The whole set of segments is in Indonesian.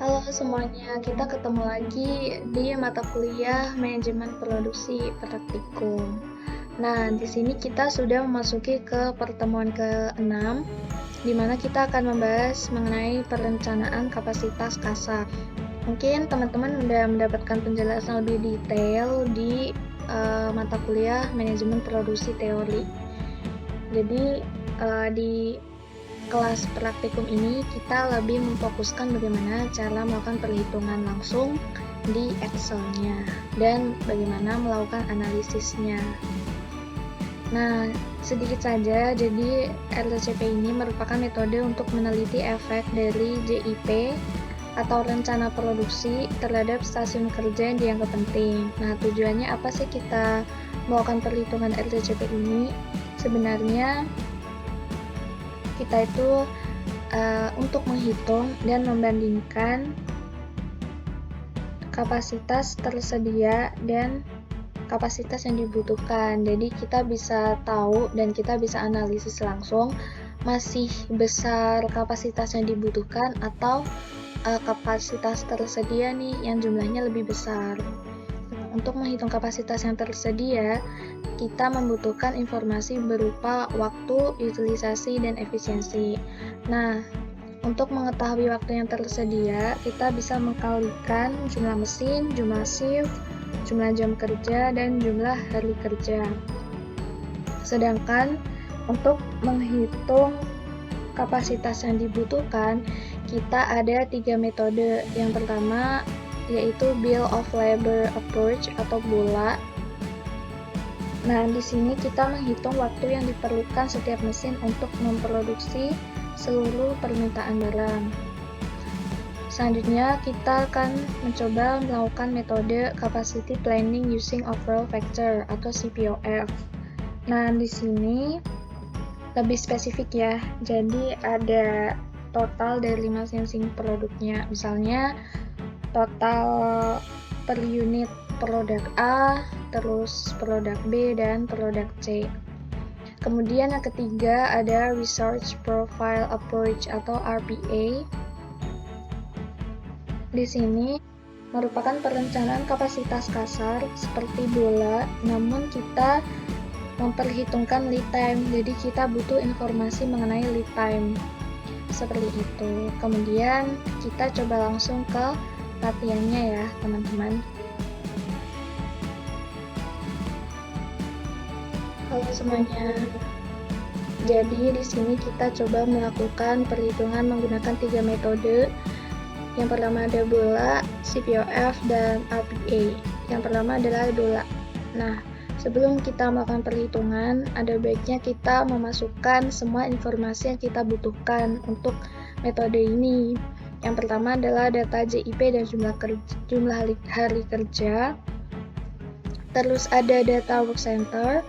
Halo semuanya, kita ketemu lagi di mata kuliah Manajemen Produksi Praktikum. Nah, di sini kita sudah memasuki ke pertemuan ke-6, di mana kita akan membahas mengenai perencanaan kapasitas kasar. Mungkin teman-teman sudah mendapatkan penjelasan lebih detail di mata kuliah Manajemen Produksi Teori. Jadi, di kelas praktikum ini kita lebih memfokuskan bagaimana cara melakukan perhitungan langsung di Excel-nya dan bagaimana melakukan analisisnya. Nah, sedikit saja, jadi RTCP ini merupakan metode untuk meneliti efek dari JIP atau rencana produksi terhadap stasiun kerja yang dianggap penting. Nah, tujuannya apa sih kita melakukan perhitungan RTCP ini? Sebenarnya kita itu untuk menghitung dan membandingkan kapasitas tersedia dan kapasitas yang dibutuhkan. Jadi kita bisa tahu dan kita bisa analisis langsung masih besar kapasitas yang dibutuhkan atau kapasitas tersedia nih yang jumlahnya lebih besar. Untuk menghitung kapasitas yang tersedia, kita membutuhkan informasi berupa waktu, utilisasi, dan efisiensi. Nah, untuk mengetahui waktu yang tersedia, kita bisa mengkalikan jumlah mesin, jumlah shift, jumlah jam kerja, dan jumlah hari kerja. Sedangkan untuk menghitung kapasitas yang dibutuhkan, kita ada 3 metode. Yang pertama yaitu Bill of Labor Approach atau BOLA. Nah, di sini kita menghitung waktu yang diperlukan setiap mesin untuk memproduksi seluruh permintaan barang. Selanjutnya, kita akan mencoba melakukan metode Capacity Planning Using Overall Factor atau CPOF. Nah, di sini lebih spesifik ya. Jadi ada total dari masing-masing produknya. Misalnya total per unit produk A, terus produk B, dan produk C. Kemudian yang ketiga ada Research Profile Approach atau RPA. Di sini merupakan perencanaan kapasitas kasar seperti bola, namun kita memperhitungkan lead time, jadi kita butuh informasi mengenai lead time. Seperti itu. Kemudian kita coba langsung ke latihannya ya, teman-teman. Halo semuanya. Jadi di sini kita coba melakukan perhitungan menggunakan 3 metode. Yang pertama ada bola, CPOF, dan RPA. Yang pertama adalah bola. Nah, sebelum kita melakukan perhitungan, ada baiknya kita memasukkan semua informasi yang kita butuhkan untuk metode ini. Yang pertama adalah data JIP dan jumlah hari kerja. Terus ada data work center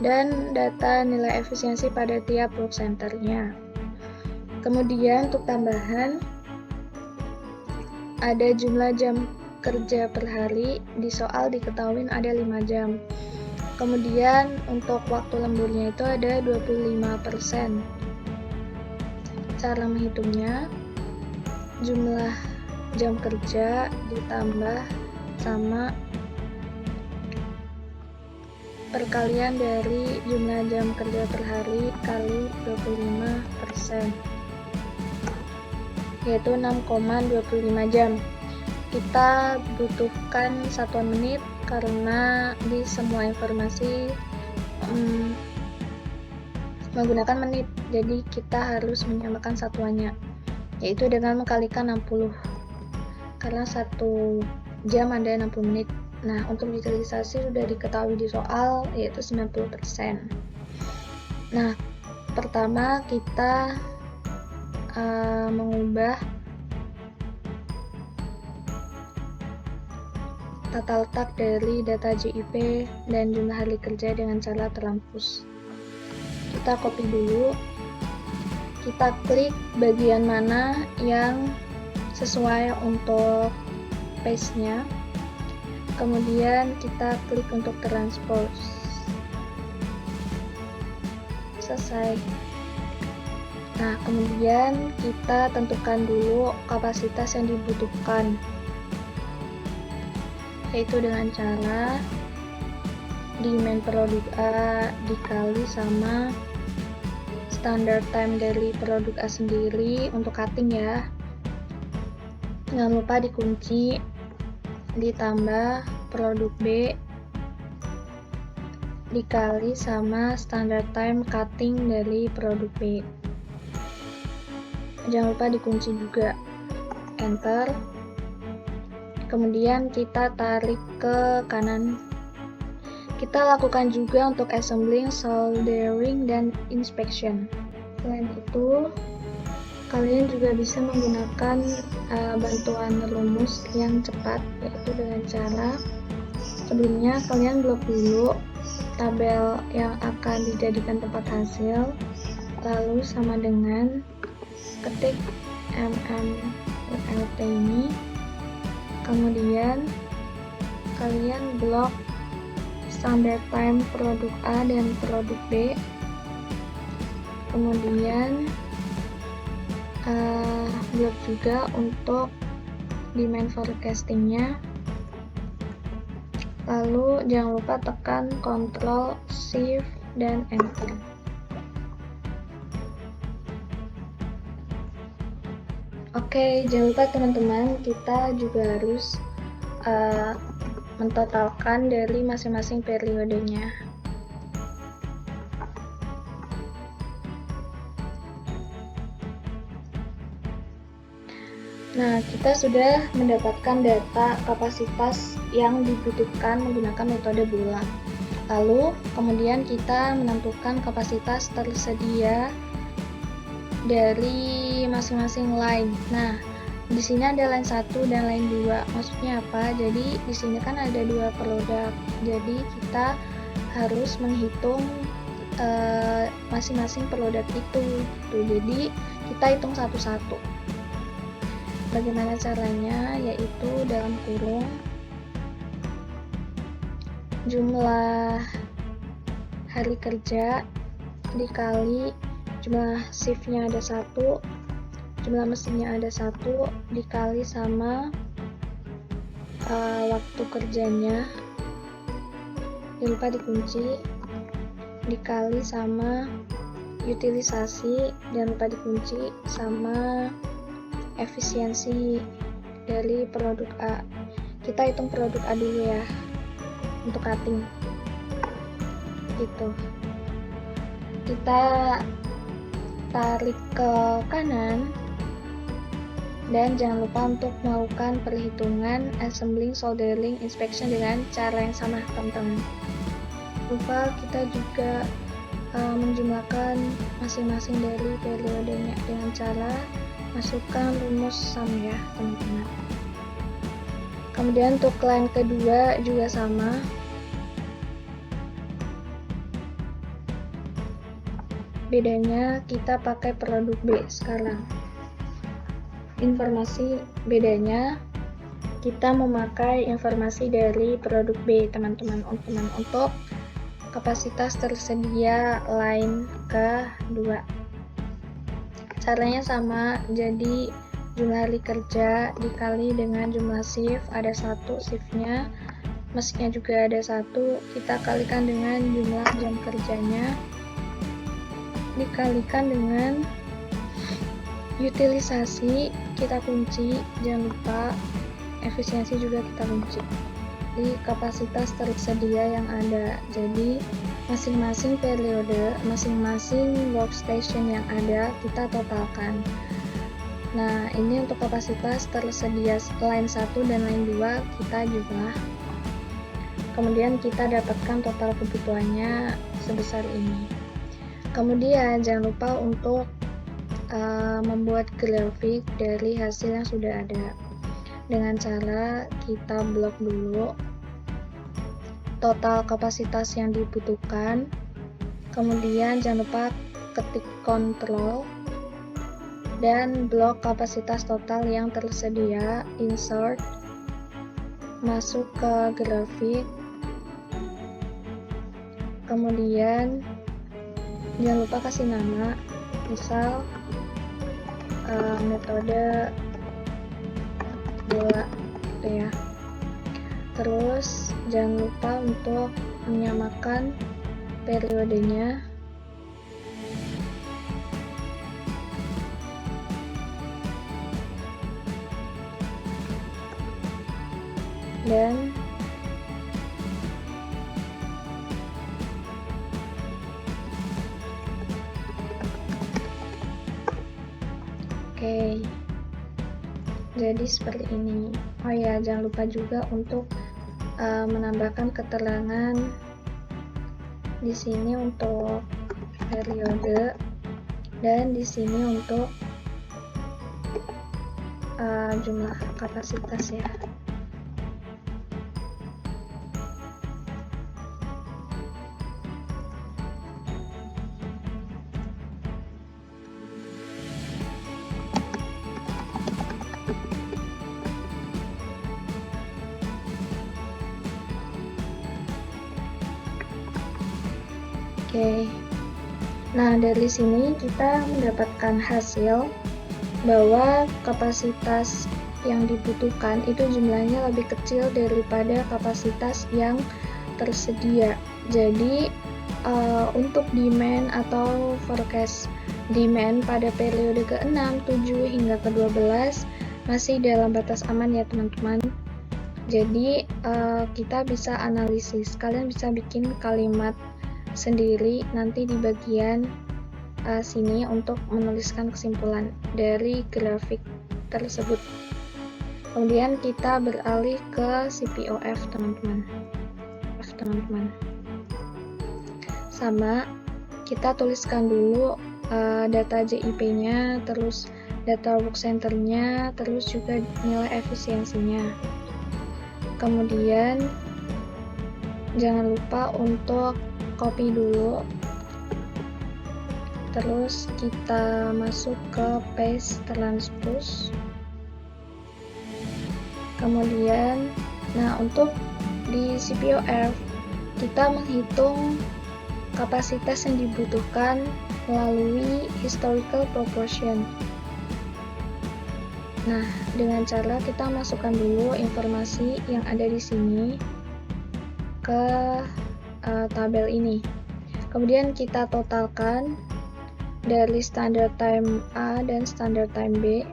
dan data nilai efisiensi pada tiap work centernya. Kemudian untuk tambahan ada jumlah jam kerja per hari, di soal diketahui ada 5 jam. Kemudian untuk waktu lemburnya itu ada 25%. Cara menghitungnya, jumlah jam kerja ditambah sama perkalian dari jumlah jam kerja per hari kali 25%, yaitu 6,25 jam. Kita butuhkan satuan menit karena di semua informasi menggunakan menit, jadi kita harus menyamakan satuannya, yaitu dengan mengkalikan 60, karena 1 jam ada 60 menit. Nah, untuk utilisasi sudah diketahui di soal, yaitu 90%. Nah, pertama kita mengubah tata letak dari data JIP dan jumlah hari kerja dengan cara terhapus. Kita copy dulu, kita klik bagian mana yang sesuai untuk paste-nya, kemudian kita klik untuk transpose. Selesai. Nah, kemudian kita tentukan dulu kapasitas yang dibutuhkan, yaitu dengan cara demand produk A dikali sama standard time dari produk A sendiri untuk cutting ya. Jangan lupa dikunci, ditambah produk B dikali sama standard time cutting dari produk B. Jangan lupa dikunci juga, enter. Kemudian kita tarik ke kanan. Kita lakukan juga untuk assembling, soldering, dan inspection. Selain itu, kalian juga bisa menggunakan bantuan rumus yang cepat, yaitu dengan cara sebelumnya kalian blok dulu tabel yang akan dijadikan tempat hasil, lalu sama dengan ketik MMLT ini, kemudian kalian blok standard time produk A dan produk B, kemudian blok juga untuk demand forecastingnya, lalu jangan lupa tekan Ctrl, Shift, dan Enter. Oke, jangan lupa teman-teman, kita juga harus mentotalkan dari masing-masing periodenya. Nah, kita sudah mendapatkan data kapasitas yang dibutuhkan menggunakan metode bulan. Lalu, kemudian kita menentukan kapasitas tersedia dari masing-masing line. Nah, di sini ada line 1 dan line 2. Maksudnya apa? Jadi, di sini kan ada 2 produk. Jadi, kita harus menghitung masing-masing produk itu. Jadi, kita hitung satu-satu. Bagaimana caranya? Yaitu dalam kurung jumlah hari kerja dikali jumlah shiftnya ada 1, jumlah mesinnya ada 1, dikali sama waktu kerjanya, jangan lupa dikunci, dikali sama utilisasi, jangan lupa dikunci, sama efisiensi dari produk A. Kita hitung produk A dulu ya untuk cutting gitu. Kita tarik ke kanan dan jangan lupa untuk melakukan perhitungan assembling, soldering, inspection dengan cara yang sama teman-teman. Lupa kita juga menjumlahkan masing-masing dari periodenya dengan cara masukkan rumus sum ya teman-teman. Kemudian untuk line kedua juga sama. Bedanya kita pakai produk B sekarang. Informasi bedanya kita memakai informasi dari produk B teman-teman untuk kapasitas tersedia line kedua. Caranya sama, jadi jumlah hari kerja dikali dengan jumlah shift, ada 1 shiftnya, mesinnya juga ada 1, kita kalikan dengan jumlah jam kerjanya, dikalikan dengan utilisasi, kita kunci, jangan lupa efisiensi juga kita kunci di kapasitas tersedia yang ada. Jadi masing-masing periode, masing-masing workstation yang ada kita totalkan. Nah, ini untuk kapasitas tersedia line 1 dan line 2 kita jumlah. Kemudian kita dapatkan total kebutuhannya sebesar ini. Kemudian jangan lupa untuk membuat grafik dari hasil yang sudah ada dengan cara kita blok dulu total kapasitas yang dibutuhkan, kemudian jangan lupa ketik Ctrl dan blok kapasitas total yang tersedia, insert, masuk ke grafik, kemudian jangan lupa kasih nama, misal metode 2 ya. Terus jangan lupa untuk menyamakan periodenya. Dan oke, jadi seperti ini. Oh ya, jangan lupa juga untuk menambahkan keterangan di sini untuk periode dan di sini untuk jumlah kapasitas ya. Oke, nah dari sini kita mendapatkan hasil bahwa kapasitas yang dibutuhkan itu jumlahnya lebih kecil daripada kapasitas yang tersedia. Jadi untuk demand atau forecast demand pada periode ke-6, 7 hingga ke-12 masih dalam batas aman ya teman-teman. Jadi kita bisa analisis, kalian bisa bikin kalimat sendiri nanti di bagian sini untuk menuliskan kesimpulan dari grafik tersebut. Kemudian kita beralih ke CPOF teman-teman. Sama, kita tuliskan dulu data JIP-nya, terus data work center-nya, terus juga nilai efisiensinya. Kemudian jangan lupa untuk copy dulu, terus kita masuk ke paste transpose. Kemudian untuk di CPOF kita menghitung kapasitas yang dibutuhkan melalui historical proportion. Nah, dengan cara kita masukkan dulu informasi yang ada di sini ke tabel ini. Kemudian kita totalkan dari standard time A dan standard time B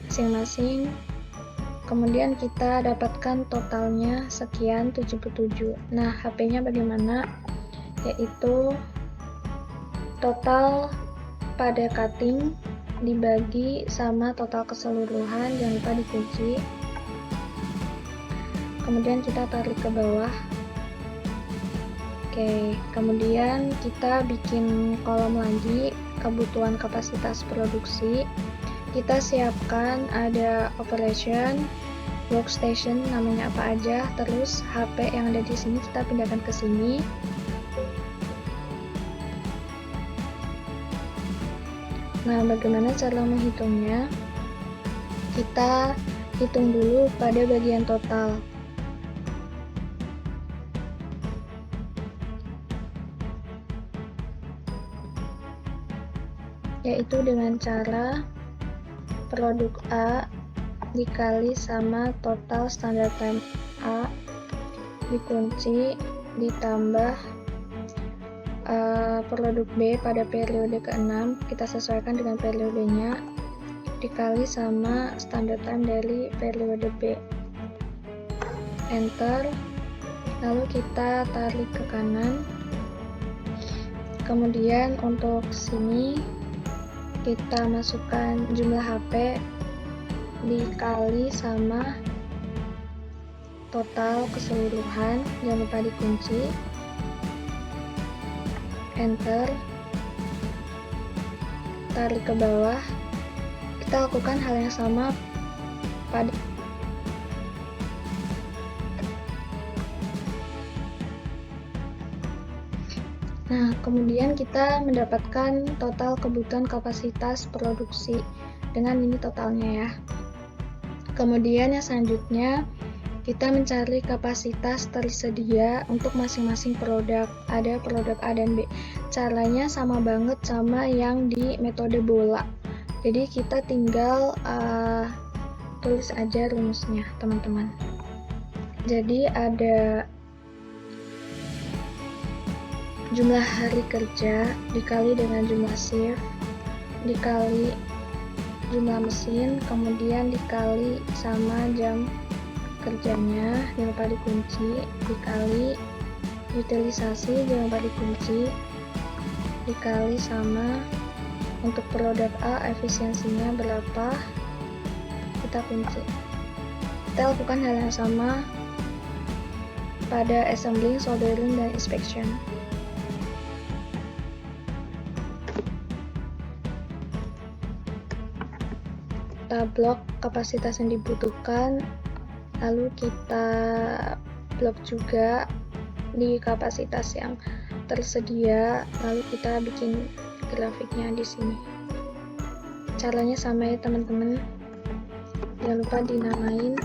masing-masing. Kemudian kita dapatkan totalnya sekian 77. Nah, HP-nya bagaimana? Yaitu total pada cutting dibagi sama total keseluruhan, jangan lupa dikunci. Kemudian kita tarik ke bawah. Oke, kemudian kita bikin kolom lagi, kebutuhan kapasitas produksi. Kita siapkan ada operation, workstation namanya apa aja, terus HP yang ada di sini kita pindahkan ke sini. Nah, bagaimana cara menghitungnya? Kita hitung dulu pada bagian total. Yaitu dengan cara produk A dikali sama total standard time A dikunci ditambah produk B pada periode ke-6, kita sesuaikan dengan periodenya, dikali sama standard time dari periode B. Enter, lalu kita tarik ke kanan. Kemudian untuk sini kita masukkan jumlah HP dikali sama total keseluruhan, jangan lupa dikunci. Enter, tarik ke bawah. Kita lakukan hal yang sama pada kemudian kita mendapatkan total kebutuhan kapasitas produksi dengan ini totalnya ya. Kemudian yang selanjutnya kita mencari kapasitas tersedia untuk masing-masing produk. Ada produk A dan B. caranya sama banget sama yang di metode bola. Jadi kita tinggal tulis aja rumusnya, teman-teman. Jadi ada jumlah hari kerja dikali dengan jumlah shift dikali jumlah mesin, kemudian dikali sama jam kerjanya, jangan lupa dikunci, dikali utilisasi, jangan lupa dikunci, dikali sama untuk produk A efisiensinya berapa, kita kunci. Kita lakukan hal yang sama pada assembling, soldering, dan inspection. Kita blok kapasitas yang dibutuhkan, lalu kita blok juga di kapasitas yang tersedia, lalu kita bikin grafiknya di sini. Caranya sama ya teman-teman, jangan lupa dinamain.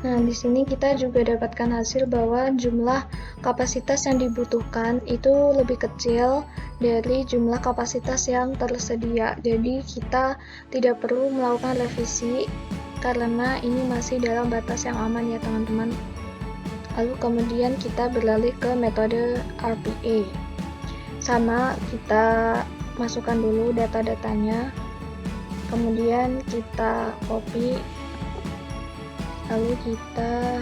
Nah, di sini kita juga dapatkan hasil bahwa jumlah kapasitas yang dibutuhkan itu lebih kecil dari jumlah kapasitas yang tersedia. Jadi, kita tidak perlu melakukan revisi karena ini masih dalam batas yang aman ya, teman-teman. Lalu kemudian kita beralih ke metode RPA. Sama, kita masukkan dulu data-datanya. Kemudian kita copy, lalu kita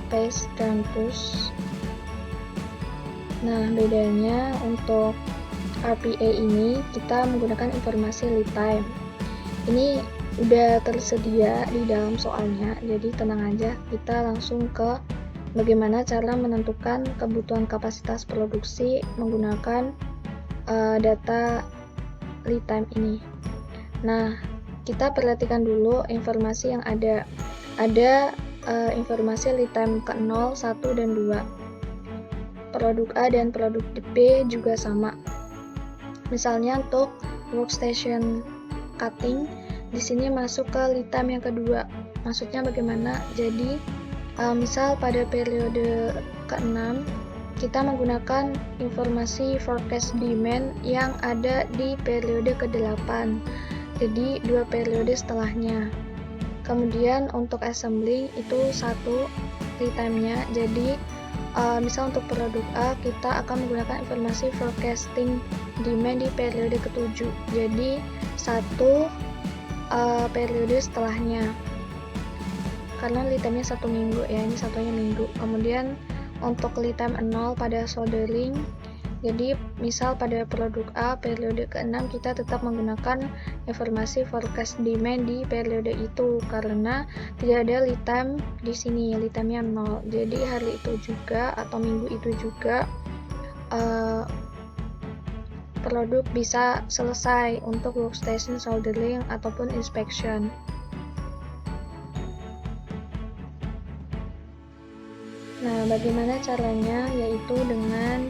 paste dan push. Nah, bedanya untuk RPA ini kita menggunakan informasi lead time. Ini udah tersedia di dalam soalnya, jadi tenang aja, kita langsung ke bagaimana cara menentukan kebutuhan kapasitas produksi menggunakan data lead time ini. Nah, kita perhatikan dulu informasi yang ada. Ada informasi lead time ke 0, 1, dan 2. Produk A dan produk B juga sama. Misalnya untuk workstation cutting, di sini masuk ke lead time yang kedua. Maksudnya bagaimana? Jadi, misal pada periode ke-6, kita menggunakan informasi forecast demand yang ada di periode ke-8. Jadi, 2 periode setelahnya. Kemudian untuk assembly itu 1 lead time-nya. Jadi misal untuk produk A kita akan menggunakan informasi forecasting demand di periode ke-7. Jadi 1 periode setelahnya. Karena lead time-nya 1 minggu ya, ini satunya minggu. Kemudian untuk lead time 0 pada soldering. Jadi, misal pada produk A periode ke-6 kita tetap menggunakan informasi forecast demand di periode itu karena tidak ada lead time di sini, lead time-nya 0. Jadi, hari itu juga atau minggu itu juga produk bisa selesai untuk workstation soldering ataupun inspection. Nah, bagaimana caranya? Yaitu dengan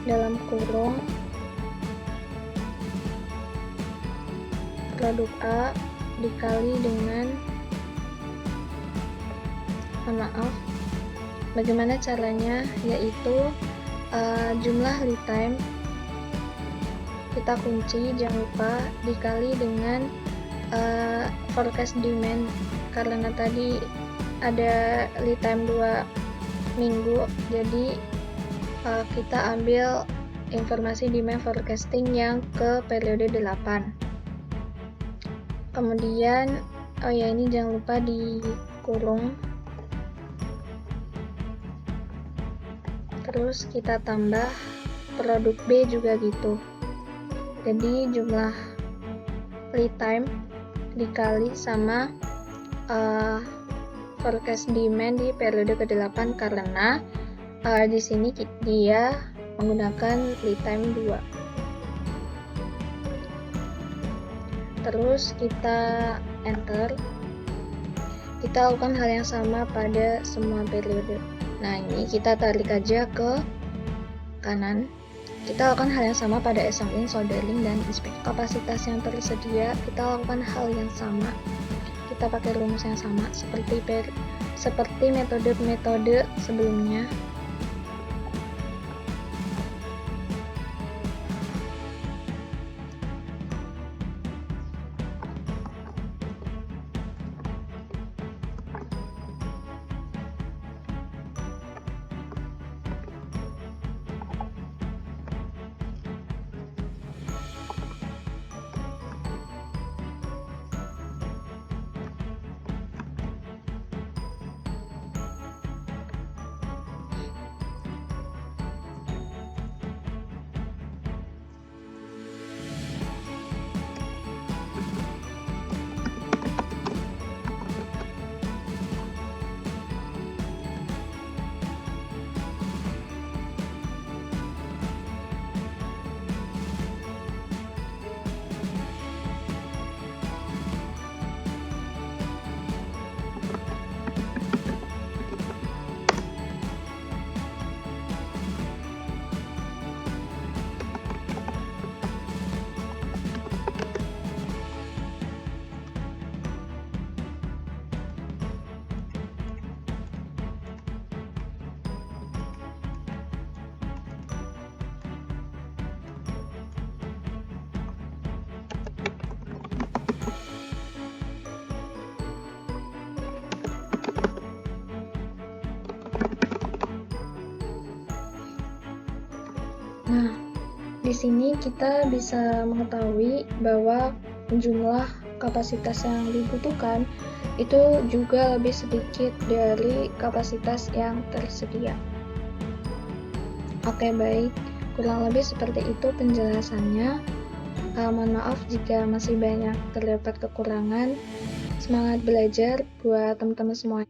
dalam kurung produk A dikali dengan bagaimana caranya, yaitu jumlah lead time kita kunci, jangan lupa dikali dengan forecast demand karena tadi ada lead time 2 minggu, jadi kita ambil informasi demand forecasting yang ke periode 8. Kemudian, oh ya, ini jangan lupa dikurung. Terus kita tambah produk B juga gitu. Jadi jumlah lead time dikali sama forecast demand di periode ke-8 karena di sini dia menggunakan lead time 2. Terus kita enter. Kita lakukan hal yang sama pada semua periode. Nah, ini kita tarik aja ke kanan. Kita lakukan hal yang sama pada assembling, soldering, dan inspect. Kapasitas yang tersedia, kita lakukan hal yang sama. Kita pakai rumus yang sama seperti metode-metode sebelumnya. Nah, di sini kita bisa mengetahui bahwa jumlah kapasitas yang dibutuhkan itu juga lebih sedikit dari kapasitas yang tersedia. Oke, baik. Kurang lebih seperti itu penjelasannya. Mohon maaf jika masih banyak terdapat kekurangan. Semangat belajar buat teman-teman semua.